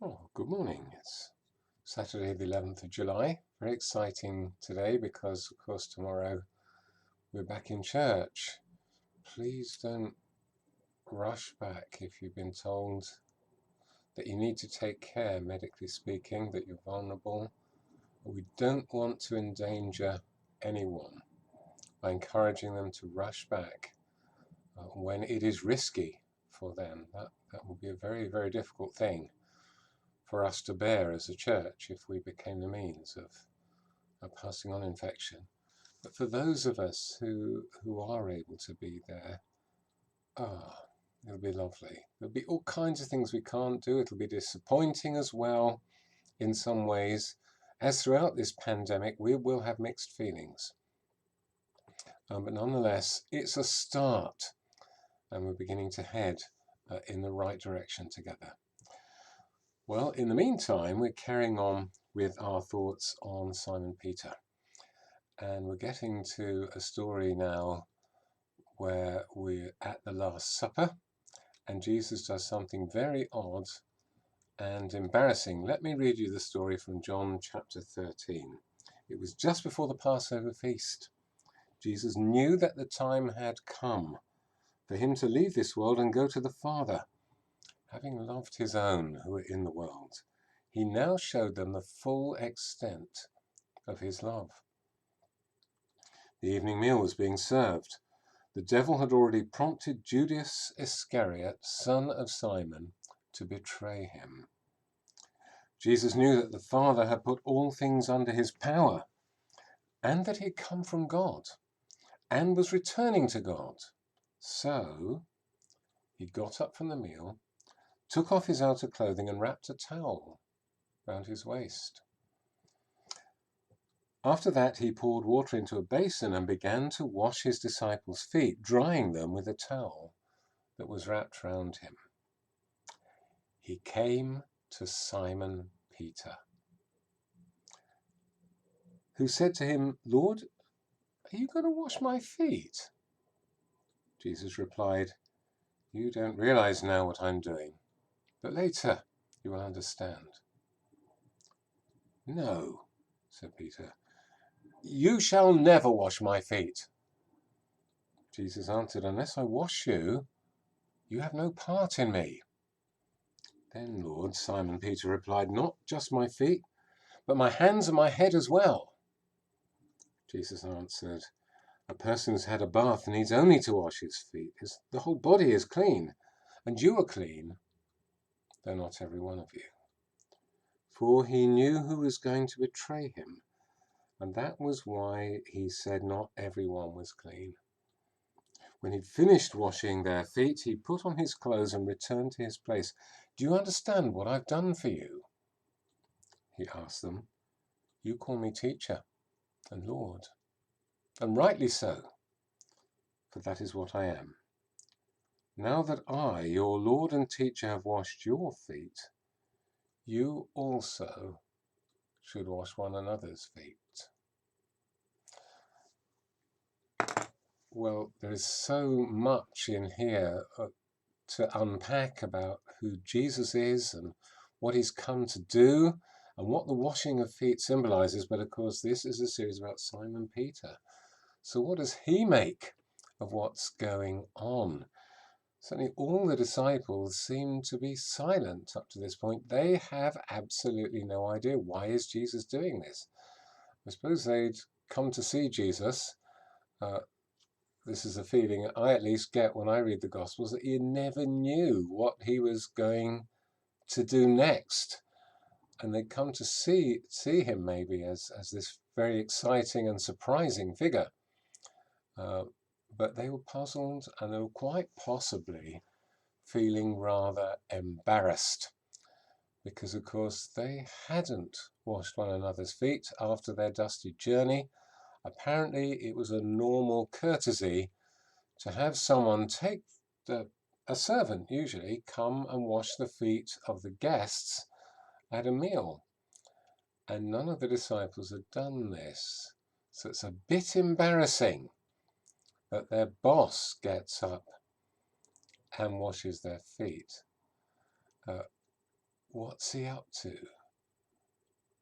Oh, good morning. It's Saturday, the 11th of July. Very exciting today because, of course, tomorrow we're back in church. Please don't rush back if you've been told that you need to take care, medically speaking, that you're vulnerable. We don't want to endanger anyone by encouraging them to rush back when it is risky for them. That will be a very, very difficult thing for us to bear as a church if we became the means of passing on infection. But for those of us who are able to be there, it'll be lovely. There'll be all kinds of things we can't do. It'll be disappointing as well in some ways. As throughout this pandemic, we will have mixed feelings. But nonetheless, it's a start, and we're beginning to head in the right direction together. Well, in the meantime, we're carrying on with our thoughts on Simon Peter. And we're getting to a story now where we're at the Last Supper, and Jesus does something very odd and embarrassing. Let me read you the story from John chapter 13. It was just before the Passover feast. Jesus knew that the time had come for him to leave this world and go to the Father. Having loved his own who were in the world, he now showed them the full extent of his love. The evening meal was being served. The devil had already prompted Judas Iscariot, son of Simon, to betray him. Jesus knew that the Father had put all things under his power, and that he had come from God, and was returning to God. So he got up from the meal, took off his outer clothing, and wrapped a towel round his waist. After that, he poured water into a basin and began to wash his disciples' feet, drying them with a towel that was wrapped round him. He came to Simon Peter, who said to him, "Lord, are you going to wash my feet?" Jesus replied, "You don't realize now what I'm doing, but later you will understand." "No," said Peter, "you shall never wash my feet." Jesus answered, "Unless I wash you, you have no part in me." "Then, Lord," Simon Peter replied, "not just my feet, but my hands and my head as well." Jesus answered, "A person who's had a bath needs only to wash his feet. The whole body is clean, and you are clean, though not every one of you." For he knew who was going to betray him, and that was why he said not everyone was clean. When he'd finished washing their feet, he put on his clothes and returned to his place. "Do you understand what I've done for you?" he asked them. "You call me teacher and Lord, and rightly so, for that is what I am. Now that I, your Lord and teacher, have washed your feet, you also should wash one another's feet." Well, there is so much in here to unpack about who Jesus is and what he's come to do and what the washing of feet symbolizes. But of course, this is a series about Simon Peter. So what does he make of what's going on? Certainly all the disciples seem to be silent up to this point. They have absolutely no idea. Why is Jesus doing this? I suppose they'd come to see Jesus. This is a feeling I at least get when I read the Gospels, that you never knew what he was going to do next. And they'd come to see him maybe as this very exciting and surprising figure. But they were puzzled, and they were quite possibly feeling rather embarrassed, because of course they hadn't washed one another's feet after their dusty journey. Apparently it was a normal courtesy to have someone a servant usually, come and wash the feet of the guests at a meal. And none of the disciples had done this. So it's a bit embarrassing that their boss gets up and washes their feet. what's he up to?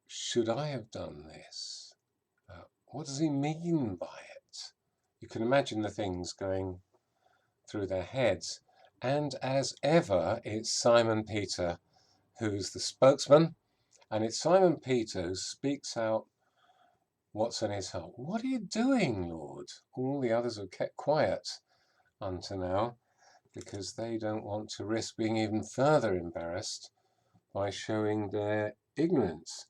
Should I have done this? What does he mean by it? You can imagine the things going through their heads. And as ever, it's Simon Peter who's the spokesman, and it's Simon Peter who speaks out what's in his heart. What are you doing, Lord? All the others have kept quiet until now because they don't want to risk being even further embarrassed by showing their ignorance.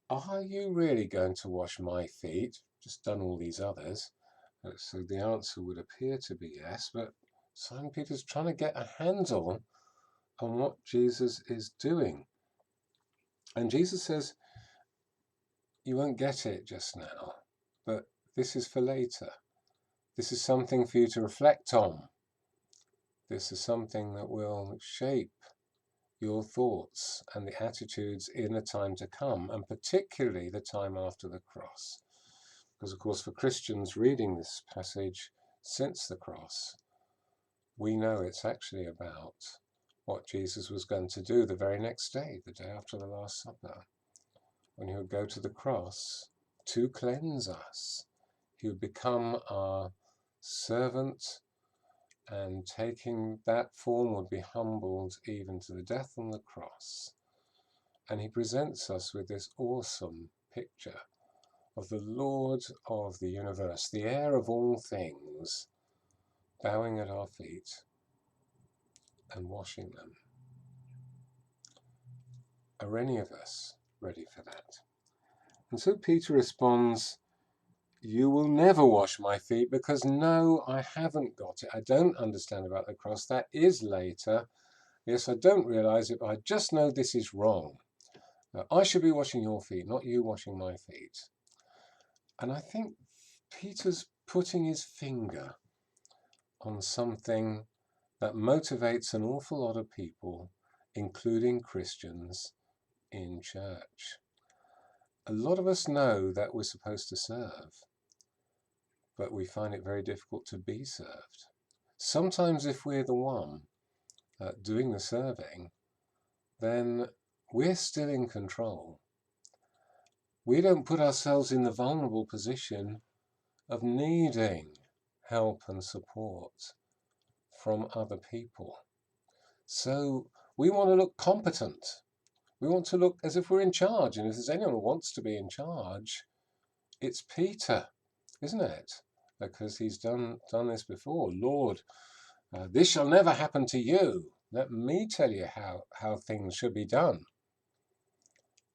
Are you really going to wash my feet? Just done all these others. So the answer would appear to be yes, but Simon Peter's trying to get a handle on what Jesus is doing. And Jesus says, you won't get it just now, but this is for later. This is something for you to reflect on. This is something that will shape your thoughts and the attitudes in the time to come, and particularly the time after the cross. Because, of course, for Christians reading this passage since the cross, we know it's actually about what Jesus was going to do the very next day, the day after the Last Supper, when he would go to the cross to cleanse us. He would become our servant, and taking that form would be humbled even to the death on the cross. And he presents us with this awesome picture of the Lord of the universe, the heir of all things, bowing at our feet and washing them. Are any of us ready for that? And so Peter responds, you will never wash my feet, because no, I haven't got it. I don't understand about the cross. That is later. Yes, I don't realize it, but I just know this is wrong. I should be washing your feet, not you washing my feet. And I think Peter's putting his finger on something that motivates an awful lot of people, including Christians in church. A lot of us know that we're supposed to serve, but we find it very difficult to be served. Sometimes if we're the one doing the serving, then we're still in control. We don't put ourselves in the vulnerable position of needing help and support from other people. So we want to look competent. We want to look as if we're in charge. And if there's anyone who wants to be in charge, it's Peter, isn't it? Because he's done this before. Lord, this shall never happen to you. Let me tell you how things should be done.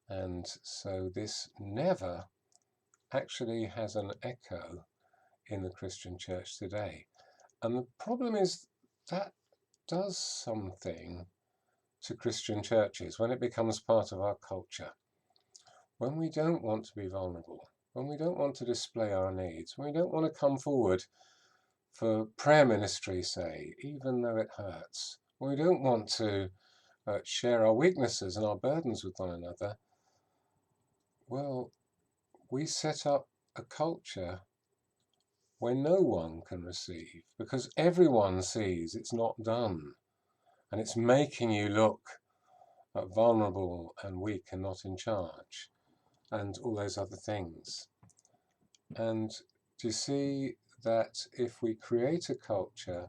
And so this never actually has an echo in the Christian church today. And the problem is that does something to Christian churches when it becomes part of our culture. When we don't want to be vulnerable, when we don't want to display our needs, when we don't want to come forward for prayer ministry, say, even though it hurts, when we don't want to share our weaknesses and our burdens with one another, well, we set up a culture where no one can receive, because everyone sees it's not done, and it's making you look vulnerable and weak and not in charge, and all those other things. And do you see that if we create a culture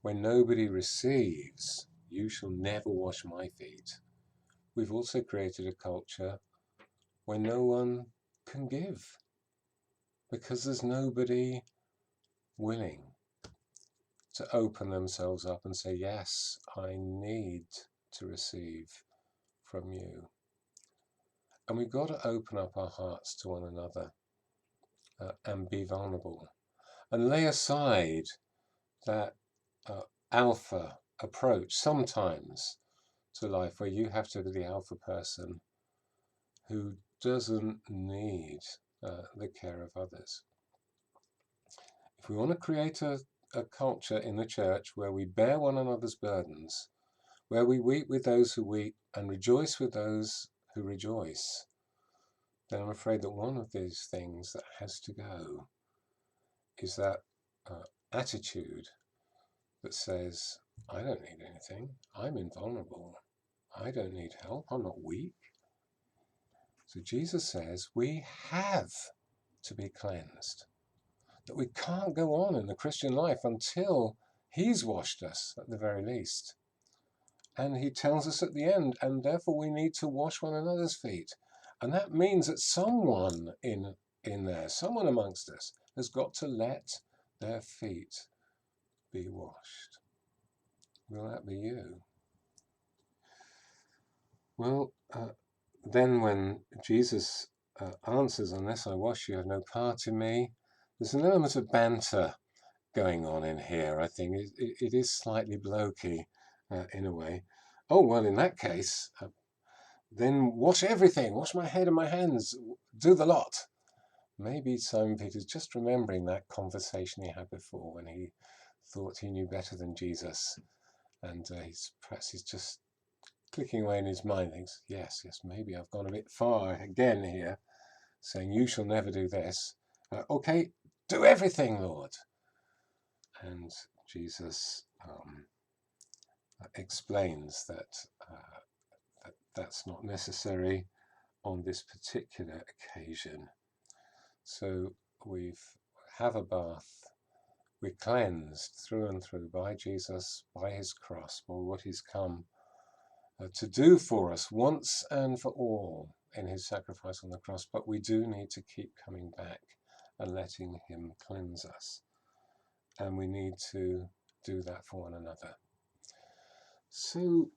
where nobody receives, you shall never wash my feet, we've also created a culture where no one can give, because there's nobody willing to open themselves up and say, yes, I need to receive from you. And we've got to open up our hearts to one another and be vulnerable and lay aside that alpha approach sometimes to life where you have to be the alpha person who doesn't need the care of others. If we want to create a culture in the church where we bear one another's burdens, where we weep with those who weep and rejoice with those who rejoice, then I'm afraid that one of these things that has to go is that attitude that says, I don't need anything, I'm invulnerable, I don't need help. I'm not weak. So Jesus says we have to be cleansed, that we can't go on in the Christian life until he's washed us at the very least. And he tells us at the end, and therefore we need to wash one another's feet. And that means that someone in there, someone amongst us, has got to let their feet be washed. Will that be you? Well, then when Jesus answers, unless I wash you, have no part in me, there's an element of banter going on in here, I think. It is slightly blokey in a way. Oh, well, in that case, then wash everything. Wash my head and my hands. Do the lot. Maybe Simon Peter's just remembering that conversation he had before when he thought he knew better than Jesus. And perhaps he's just clicking away in his mind, thinks, yes, maybe I've gone a bit far again here, saying, you shall never do this. Okay, do everything, Lord. And Jesus explains that that's not necessary on this particular occasion. So we have a bath, we're cleansed through and through by Jesus, by his cross, by what he's come to do for us once and for all in his sacrifice on the cross. But we do need to keep coming back and letting him cleanse us. And we need to do that for one another. So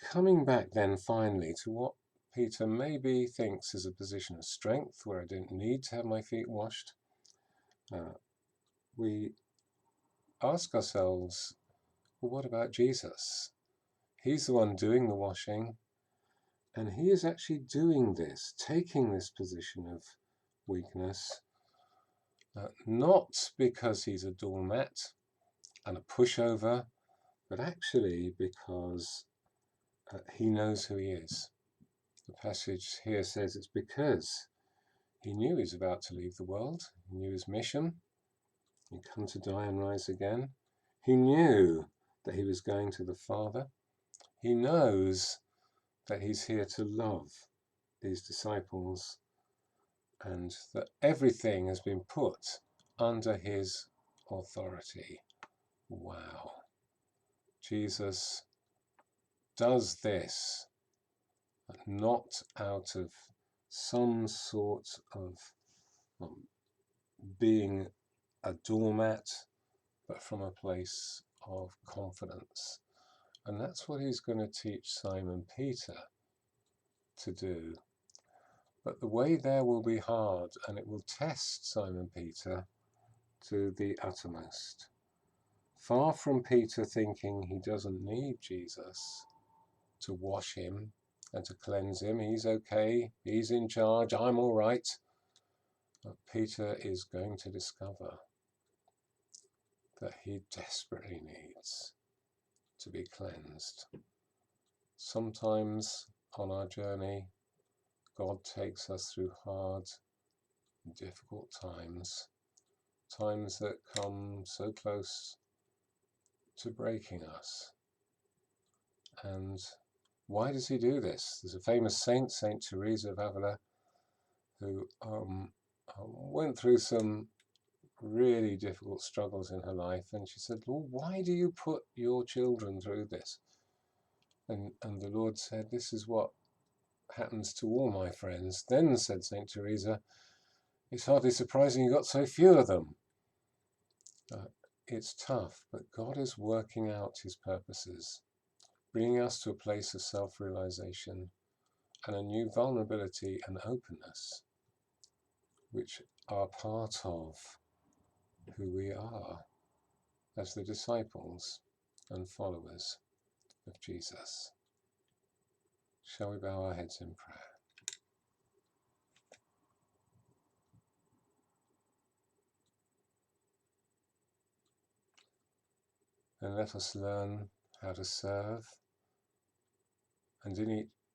coming back then finally to what Peter maybe thinks is a position of strength where I don't need to have my feet washed, we ask ourselves, well, what about Jesus? He's the one doing the washing, and he is actually doing this, taking this position of weakness, not because he's a doormat and a pushover, but actually because he knows who he is. The passage here says it's because he knew he was about to leave the world. He knew his mission. He'd come to die and rise again. He knew that he was going to the Father. He knows that he's here to love these disciples and that everything has been put under his authority. Wow. Jesus does this not out of some sort of being a doormat, but from a place of confidence. And that's what he's going to teach Simon Peter to do. But the way there will be hard, and it will test Simon Peter to the uttermost. Far from Peter thinking he doesn't need Jesus to wash him and to cleanse him. He's okay, he's in charge, I'm all right. But Peter is going to discover that he desperately needs to be cleansed. Sometimes on our journey, God takes us through hard, difficult times, times that come so close to breaking us. And why does he do this? There's a famous saint, Saint Teresa of Avila, who went through some really difficult struggles in her life, and she said, Lord, why do you put your children through this? And the Lord said, this is what happens to all my friends. Then, said Saint Teresa, it's hardly surprising you got so few of them. It's tough, but God is working out his purposes, bringing us to a place of self-realization and a new vulnerability and openness, which are part of who we are as the disciples and followers of Jesus. Shall we bow our heads in prayer? And let us learn how to serve and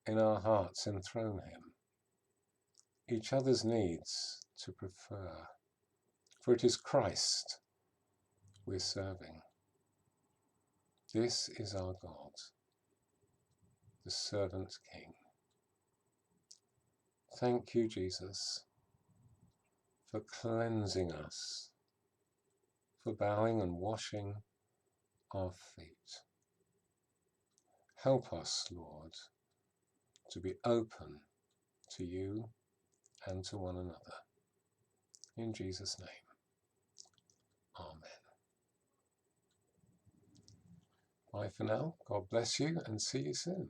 in our hearts enthrone him, each other's needs to prefer, for it is Christ we're serving. This is our God, the servant king. Thank you, Jesus, for cleansing us, for bowing and washing our feet. Help us, Lord, to be open to you and to one another. In Jesus' name, amen. Bye for now. God bless you and see you soon.